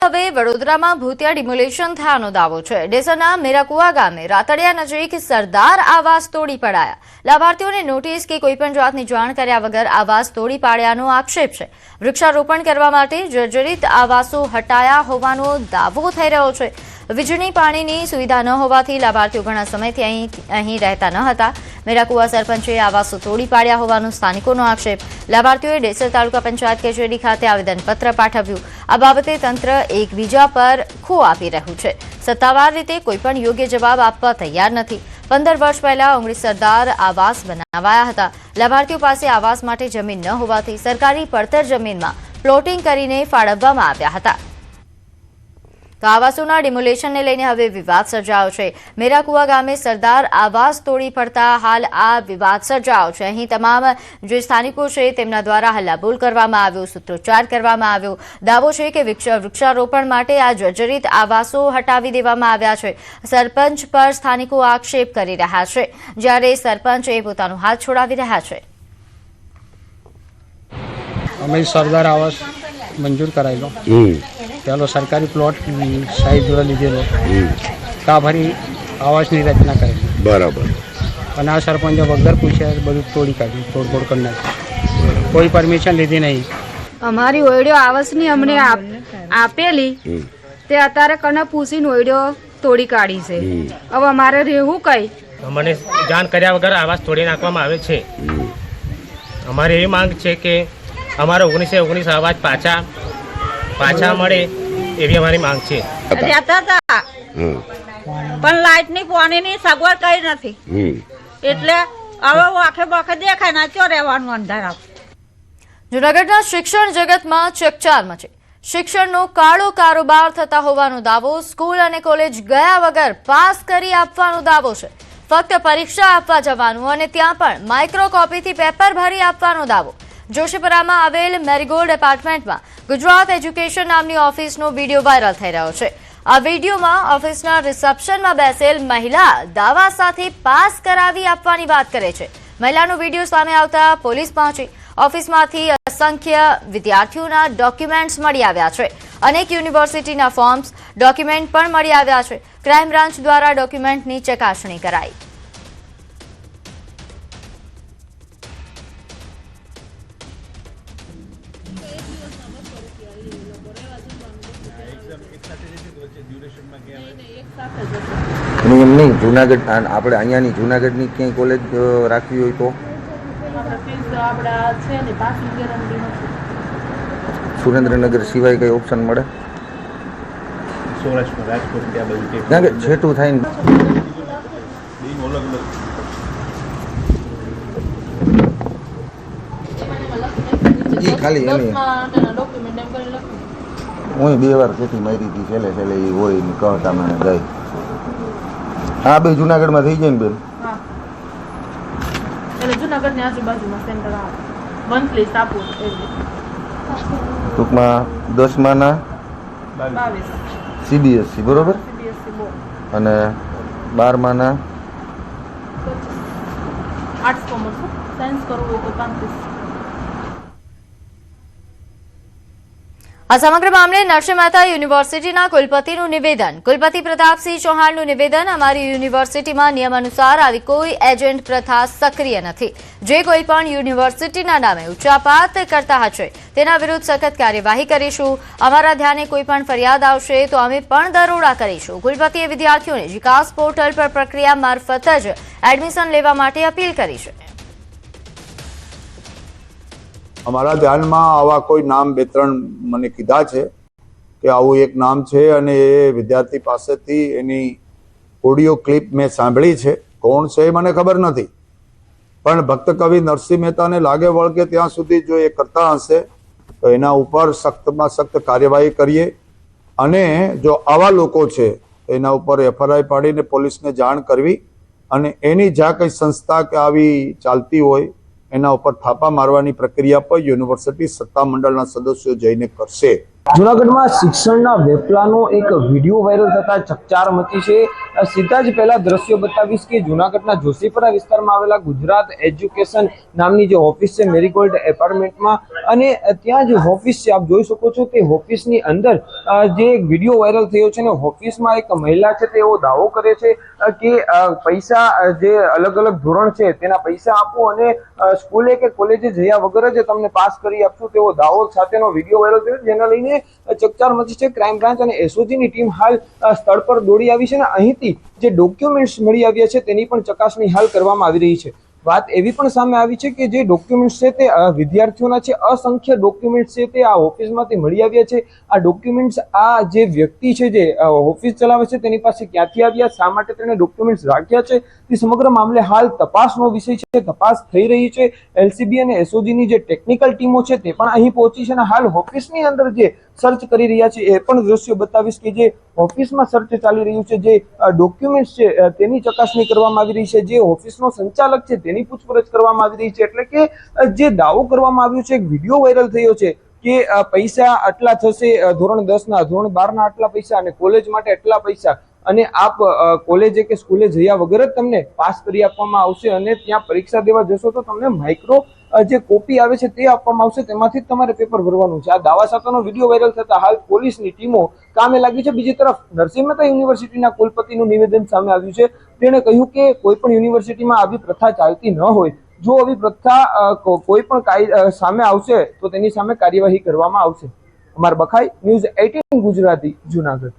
હવે વડોદરામાં ભૂતિયા ડિમોલેશન થયાનો દાવો છે। ડેસરના મેરાકુવા ગામે રાતડિયા નજીક સરદાર આવાસ તોડી પડાયા। લાભાર્થીઓને નોટિસ કે કોઈપણ જાતની જાણ કર્યા વગર આવાસ તોડી પાડ્યાનો આક્ષેપ છે। વૃક્ષારોપણ કરવા માટે જર્જરિત આવાસો હટાયા હોવાનો દાવો થઈ રહ્યો છે। વીજળી પાણીની સુવિધા ન હોવાથી લાભાર્થીઓ ઘણા સમયથી અહીં રહેતા ન હતા। મેરાકુવા સરપંચે આવાસો તોડી પાડ્યા હોવાનો સ્થાનિકોનો આક્ષેપ। લાભાર્થીઓએ ડેસર તાલુકા પંચાયત કચેરી ખાતે આવેદનપત્ર પાઠવ્યું। આ બાબતે તંત્ર એકબીજા પર ખો આપી રહ્યું છે। સત્તાવાર રીતે કોઈપણ યોગ્ય જવાબ આપવા તૈયાર નથી। 15 વર્ષ પહેલા 19 સરદાર આવાસ બનાવાયા હતા। લાભાર્થીઓ પાસે આવાસ માટે જમીન ન હોવાથી સરકારી પડતર જમીનમાં પ્લોટિંગ કરીને ફાળવવામાં આવ્યા હતા। તો આવાસોના ડિમોલેશનને લઈને હવે વિવાદ સર્જાયો છે। મેરાકુવા ગામે સરદાર આવાસ તોડી પડતા હાલ આ વિવાદ સર્જાયો છે। અહીં તમામ જે સ્થાનિકો છે તેમના દ્વારા હલ્લાબોલ કરવામાં આવ્યો, સૂત્રોચ્ચાર કરવામાં આવ્યો। દાવો છે કે વૃક્ષારોપણ માટે આ જર્જરિત આવાસો હટાવી દેવામાં આવ્યા છે। સરપંચ પર સ્થાનિકો આક્ષેપ કરી રહ્યા છે, જ્યારે સરપંચે પોતાનો હાથ છોડાવી રહ્યા છે। અમે સરદાર આવાસ મંજૂર કરાયેલો, પેલો સરકારી પ્લોટ સાહેબ જોડે લીધેલો, કાફરી આવાસની રચના કરેલી બરાબર, અને આ સરપંચે વગર પૂછ્યા બધું તોડી કાઢ્યું, તોડફોડ કરી નાખી, કોઈ પરમિશન લીધી નહીં। અમારી ઓયડો આવાસની અમને આપેલી તે અત્યારે કને પૂછીને ઓયડો તોડી કાઢી છે। હવે અમારે રહેવું કઈ? અમને જાણ કર્યા વગર આવાસ તોડી નાખવામાં આવે છે। અમારી એવી માંગ છે કે અમારો 1919 આવાસ પાછા મળે એવી અમારી માંગ છે। રહેતા હતા પણ લાઇટની પાણીની સગવડ કઈ નથી, એટલે હવે આખે બાખે દેખાય ના ચો રહેવાનું અંધારા। જૂનાગઢના શિક્ષણ જગતમાં ચકચાર મચી। શિક્ષણનો કાળો કારોબાર થતા હોવાનો દાવો। સ્કૂલ અને કોલેજ ગયા વગર પાસ કરી આપવાનો દાવો છે। ફક્ત પરીક્ષા આપવા જવાનું અને ત્યાં પણ માઇક્રો કોપીથી પેપર ભરી આપવાનો દાવો। જોશીપુરામાં આવેલ મેરીગોલ્ડ એપાર્ટમેન્ટમાં ગુજરાત એજ્યુકેશન નામની ઓફિસનો વિડીયો વાયરલ થઈ રહ્યો છે। આ વિડીયોમાં ઓફિસના રિસેપ્શનમાં બેસેલ મહિલા દાવા સાથે પાસ કરાવી આપવાની વાત કરે છે। મહિલાનો વિડીયો સામે આવતા પોલીસ પહોંચી। ઓફિસમાંથી અસંખ્ય વિદ્યાર્થીઓના ડોક્યુમેન્ટ્સ મળી આવ્યા છે। અનેક યુનિવર્સિટીના ફોર્મ્સ, ડોક્યુમેન્ટ પણ મળી આવ્યા છે। ક્રાઇમ બ્રાન્ચ દ્વારા ડોક્યુમેન્ટની ચકાસણી કરાઈ। એમ નહીં, જુનાગઢ આપણે અહીંયાની જુનાગઢની ક્યાંય કોલેજ રાખવી હોય તો સુરેન્દ્રનગર સિવાય કઈ ઓપ્શન મળે? કારણ કે છેટું થાય ને એ ખાલી એની હું 2 વાર ખેતી મારી હતી, છેલ્લે એ હોય ને કહતા મને જાય। હા, બે જુનાગઢમાં થઈ જાય ને બેન? જુનાગઢની આજુબાજુમાં સેન્ટર આવે, મંથલી સાપુર ટૂંકમાં 10માના 22 CBSE બરોબર, અને 12માના આર્ટ્સ કોમર્સ, સાયન્સ કરવું હોય તો 35। આ સમગ્ર મામલે નરસિંહ મહેતા યુનિવર્સિટીના કુલપતિનું નિવેદન। કુલપતિ પ્રતાપસિંહ ચૌહાણનું નિવેદન, અમારી યુનિવર્સિટીમાં નિયમ અનુસાર આવી કોઈ એજન્ટ પ્રથા સક્રિય નથી। જે કોઈ પણ યુનિવર્સિટીના નામે ઉચ્ચાપાત કરતા હશે તેના વિરુદ્ધ સખત કાર્યવાહી કરીશું। અમારા ધ્યાને કોઈ પણ ફરિયાદ આવશે તો અમે પણ દરોડા કરીશું। કુલપતિએ વિદ્યાર્થીઓને વિકાસ પોર્ટલ પર પ્રક્રિયા મારફત જ એડમિશન લેવા માટે અપીલ કરી છે। અમારા ધ્યાનમાં આવા કોઈ નામ 2-3 મને કીધા છે કે આવું એક નામ છે, અને એ વિદ્યાર્થી પાસેથી એની ઓડિયો ક્લિપ મેં સાંભળી છે। કોણ છે એ મને ખબર નથી, પણ ભક્ત કવિ નરસિંહ મહેતાને લાગે વળગે ત્યાં સુધી જો એ કરતા હશે તો એના ઉપર સખ્તમાં સખ્ત કાર્યવાહી કરીએ, અને જો આવા લોકો છે એના ઉપર FIR પાડીને પોલીસને જાણ કરવી, અને એની જ્યાં કંઈ સંસ્થા કે આવી ચાલતી હોય એના ઉપર થાપા મારવાની પ્રક્રિયા પર યુનિવર્સિટી સત્તામંડળના સદસ્યો જઈને કરશે। જૂનાગઢમાં શિક્ષણના વેપલાનો એક વિડીયો વાયરલ થતા ચકચાર મચી છે. સીધા જ પહેલા દ્રશ્યો બતાવીશ કે જૂનાગઢના જોશીપુરા વિસ્તારમાં આવેલા ગુજરાત એજ્યુકેશન નામની જે ઓફિસ છે મેરીગોલ્ડ એપાર્ટમેન્ટમાં, અને ત્યાં જે ઓફિસ છે આપ જોઈ શકો છો તે ઓફિસની અંદર જે એક વિડીયો વાયરલ થયો છે ને ઓફિસમાં એક મહિલા છે તેઓ દાવો કરે છે કે પૈસા જે અલગ અલગ ધોરણ છે તેના પૈસા આપો અને સ્કૂલે કે કોલેજે જયા વગર જ તમને પાસ કરી આપશું તેવો દાવો સાથેનો વિડીયો વાયરલ થયો, જેના લઈને ચકચાર મચી છે. ક્રાઇમ બ્રાન્ચ અને એસઓજીની ટીમ હાલ સ્થળ પર દોડી આવી છે અને અહીંથી જે ડોક્યુમેન્ટ્સ મળી આવ્યા છે તેની પણ ચકાસણી હાલ કરવામાં આવી રહી છે. વાત એવી પણ સામે આવી છે કે જે ડોક્યુમેન્ટ્સ છે તે વિદ્યાર્થીઓના છે, અસંખ્ય ડોક્યુમેન્ટ્સ છે તે આ ઓફિસમાંથી મળી આવ્યા છે. આ ડોક્યુમેન્ટ્સ આ જે વ્યક્તિ છે જે ઓફિસ ચલાવે છે તેની પાસે ક્યાંથી આવ્યા, શા માટે તેણે ડોક્યુમેન્ટ્સ રાખ્યા છે, તે સમગ્ર મામલે હાલ તપાસનો વિષય છે. તપાસ થઈ રહી છે. એલસીબી અને એસઓજીની જે ટેકનિકલ ટીમો છે તે પણ અહીં પહોંચી છે અને હાલ ઓફિસની અંદર જે સર્ચ કરી રહ્યા છે એ પણ દ્રશ્યો બતાવીશ કે જે ઓફિસમાં સર્ચ ચાલી રહ્યું છે, જે ડોક્યુમેન્ટ્સ છે તેની ચકાસણી કરવામાં આવી રહી છે, જે ઓફિસનો સંચાલક છે તેની પૂછપરછ કરવામાં આવી રહી છે. એટલે કે જે દાવો કરવામાં આવ્યો છે, એક વિડીયો વાયરલ થયો છે કે પૈસા આટલા થશે, ધોરણ 10 ધોરણ 12 આટલા પૈસા અને કોલેજ માટે આટલા પૈસા, અને આપ કોલેજે કે સ્કૂલે જયા વગર જ તમને પાસ કરી આપવામાં આવશે અને ત્યાં પરીક્ષા દેવા જશો તો તમને માઇક્રો જે કોપી આવે છે તે આપવામાં આવશે, તેમાંથી જ તમારે પેપર ભરવાનું છે. આ દાવા સાથેનો વિડીયો વાયરલ થતા હાલ પોલીસની ટીમો કામે લાગી છે. બીજી તરફ નરસિંહ મહેતા યુનિવર્સિટીના કુલપતિનું નિવેદન સામે આવ્યું છે. તેણે કહ્યું કે કોઈ પણ યુનિવર્સિટીમાં આવી પ્રથા ચાલતી ન હોય. જો આવી પ્રથા કોઈ પણ સામે આવશે તો તેની સામે કાર્યવાહી કરવામાં આવશે. અમાર બખાઈ, ન્યૂઝ 18 ગુજરાતી, જૂનાગઢ.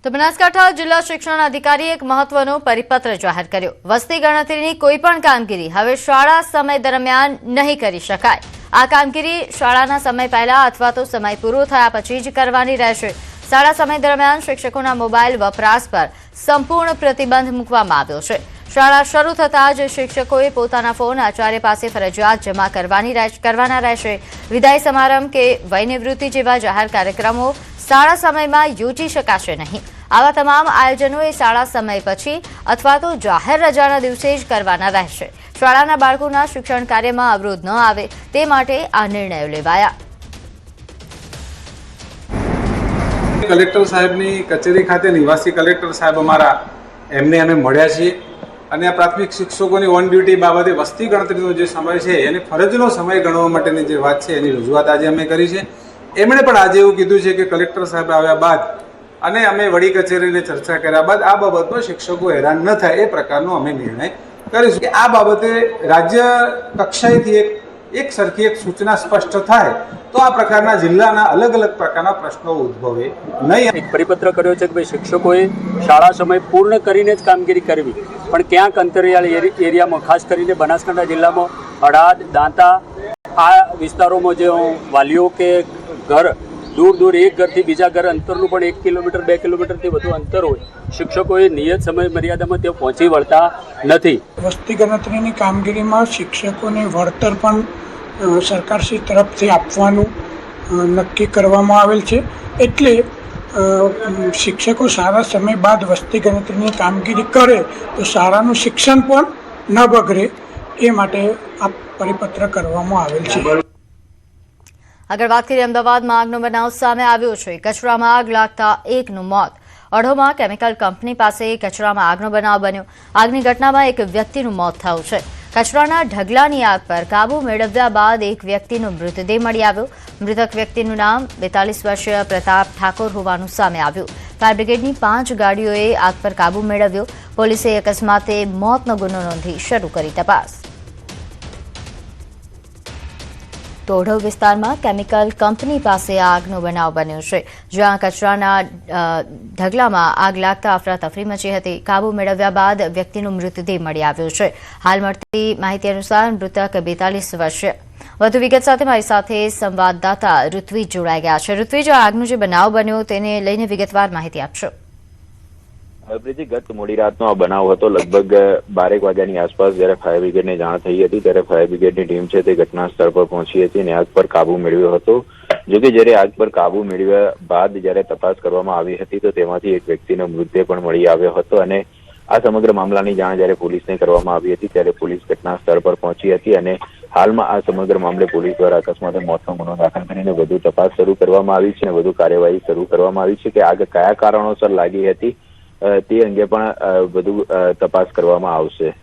તો બનાસકાંઠા જિલ્લા શિક્ષણ અધિકારીએ એક મહત્વનો પરિપત્ર જાહેર કર્યો. વસ્તી ગણતરીની કોઈ પણ કામગીરી હવે શાળા સમય દરમિયાન નહીં કરી શકાય. આ કામગીરી શાળાના સમય પહેલા અથવા તો સમય પૂરો થયા પછી જ કરવાની રહેશે. શાળા સમય દરમિયાન શિક્ષકોના મોબાઈલ વપરાશ પર સંપૂર્ણ પ્રતિબંધ મૂકવામાં આવ્યો છે. શાળા શરૂ થતાં જ શિક્ષકોએ પોતાના ફોન આચાર્ય પાસે ફરજિયાત જમા કરવાના રહેશે. વિદાય સમારંભ કે વયનિવૃત્તિ જેવા જાહેર કાર્યક્રમો શાળા સમયમાં યોજી શકાશે નહીં. આવા તમામ આયોજનો એ શાળા સમય પછી અથવા તો જાહેર રજાના દિવસે જ કરવાના રહેશે. શાળાના બાળકોના શિક્ષણ કાર્યમાં અવરોધ ન આવે તે માટે આ નિર્ણયો લેવાયા. કલેક્ટર સાહેબની કચેરી ખાતે નિવાસી કલેક્ટર સાહેબ અમારા એમને અમે મળ્યા છીએ અને આ પ્રાથમિક શિક્ષકોની ઓન ડ્યુટી બાબતે વસ્તી ગણતરીનો જે સમય છે એને ફરજનો સમય ગણવા માટેની જે વાત છે એની રજૂઆત આજે અમે કરી છે. એમણે પણ આજે એવું કીધું છે કે કલેક્ટર સાહેબ આવ્યા બાદ અને અમે વડી કચેરીને ચર્ચા કર્યા બાદ આ બાબતમાં શિક્ષકો હેરાન ન થાય એ પ્રકારનો અમે નિર્ણય કરીશું. કે આ બાબતે રાજ્ય કક્ષાએથી એક સરખી એક સૂચના સ્પષ્ટ થાય તો આ પ્રકારના જિલ્લાના અલગ અલગ પ્રકારના પ્રશ્નો ઉદ્ભવે નહીં. એક પરિપત્ર કર્યો છે કે ભાઈ શિક્ષકોએ શાળા સમય પૂર્ણ કરીને જ કામગીરી કરવી, પણ ક્યાંક અંતરિયાળ એરિયામાં ખાસ કરીને બનાસકાંઠા જિલ્લામાં અડાદ, દાંતા આ વિસ્તારોમાં જે વાલીઓ કે ઘર દૂર એક ઘરથી બીજા ઘર અંતરનું પણ 1 કિલોમીટર 2 કિલોમીટરથી વધુ અંતર હોય, શિક્ષકોએ નિયત સમય મર્યાદામાં તેઓ પહોંચી વળતા નથી. વસ્તી ગણતરીની કામગીરીમાં શિક્ષકોને વળતર પણ સરકારશ્રી તરફથી આપવાનું નક્કી કરવામાં આવેલ છે. એટલે શિક્ષકો સારા સમય બાદ વસ્તી ગણતરીની કામગીરી કરે તો શાળાનું શિક્ષણ પણ ન બગડે એ માટે આ પરિપત્ર કરવામાં આવેલ છે. આગળ વાત કરીએ અમદાવાદમાં આગનો બનાવ સામે આવ્યો છે. કચરામાં આગ લાગતા એકનું મોત. અઢોમાં કેમિકલ કંપની પાસે કચરામાં આગનો બનાવ બન્યો. આગની ઘટનામાં એક વ્યક્તિનું મોત થયું છે. કચરાના ઢગલાની આગ પર કાબુ મેળવ્યા બાદ એક વ્યક્તિનો મૃતદેહ મળી આવ્યો. મૃતક વ્યક્તિનું નામ 42 વર્ષીય પ્રતાપ ઠાકોર હોવાનું સામે આવ્યું. ફાયર બ્રિગેડની 5 ગાડીઓએ આગ પર કાબુ મેળવ્યો. પોલીસે અકસ્માતે મોતનો ગુનો નોંધી શરૂ કરી તપાસ. તોઢવ વિસ્તારમાં કેમિકલ કંપની પાસે આગનો બનાવ બન્યો છે, જ્યાં કચરાના ઢગલામાં આગ લાગતા અફરાતફરી મચી હતી. કાબુ મેળવ્યા બાદ વ્યક્તિનો મૃતદેહ મળી આવ્યો છે. હાલ મળતી માહિતી અનુસાર મૃતક 42 વર્ષીય. વધુ વિગત સાથે મારી સાથે સંવાદદાતા ઋત્વિજ જોડાઈ ગયા છે. ઋત્વિજ, આગનો જે બનાવ બન્યો તેને લઈને વિગતવાર માહિતી આપશો. ગત મોડી રાતનો આ બનાવ હતો. લગભગ 12 વાગ્યાની આસપાસ જ્યારે ફાયર બ્રિગેડને જાણ થઈ હતી ત્યારે ફાયર બ્રિગેડની ટીમ છે તે ઘટના સ્થળ પર પહોંચી હતી અને આગ પર કાબુ મેળવ્યો હતો. જોકે જ્યારે આગ પર કાબુ મેળવ્યા બાદ જ્યારે તપાસ કરવામાં આવી હતી તો તેમાંથી એક વ્યક્તિનો મૃતદેહ પણ મળી આવ્યો હતો અને આ સમગ્ર મામલાની જાણ જ્યારે પોલીસને કરવામાં આવી હતી ત્યારે પોલીસ ઘટના સ્થળ પર પહોંચી હતી અને હાલમાં આ સમગ્ર મામલે પોલીસ દ્વારા અકસ્માતે મોતનો ગુનો દાખલ કરીને વધુ તપાસ શરૂ કરવામાં આવી છે અને વધુ કાર્યવાહી શરૂ કરવામાં આવી છે કે આગ કયા કારણોસર લાગી હતી તે અંગે પણ વધુ તપાસ કરવામાં આવશે.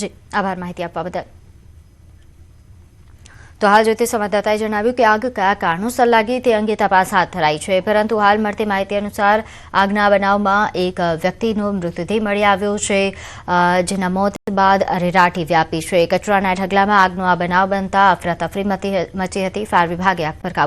જી આભાર માહિતી આપવા બદલ. તો હાલ જોઈતી સંવાદદાતાએ જણાવ્યું કે આગ કયા કારણોસર લાગી તે અંગે તપાસ હાથ ધરાઈ છે, પરંતુ હાલ મળતી માહિતી અનુસાર આગના બનાવમાં એક વ્યક્તિનો મૃતદેહ મળી આવ્યો છે, જેના મોત બાદ અરેરાટી વ્યાપી છે. કચરાના ઢગલામાં આગનો આ બનાવ બનતા અફરાતફરી મચી હતી. ફાયર વિભાગે આગ પર કાબૂ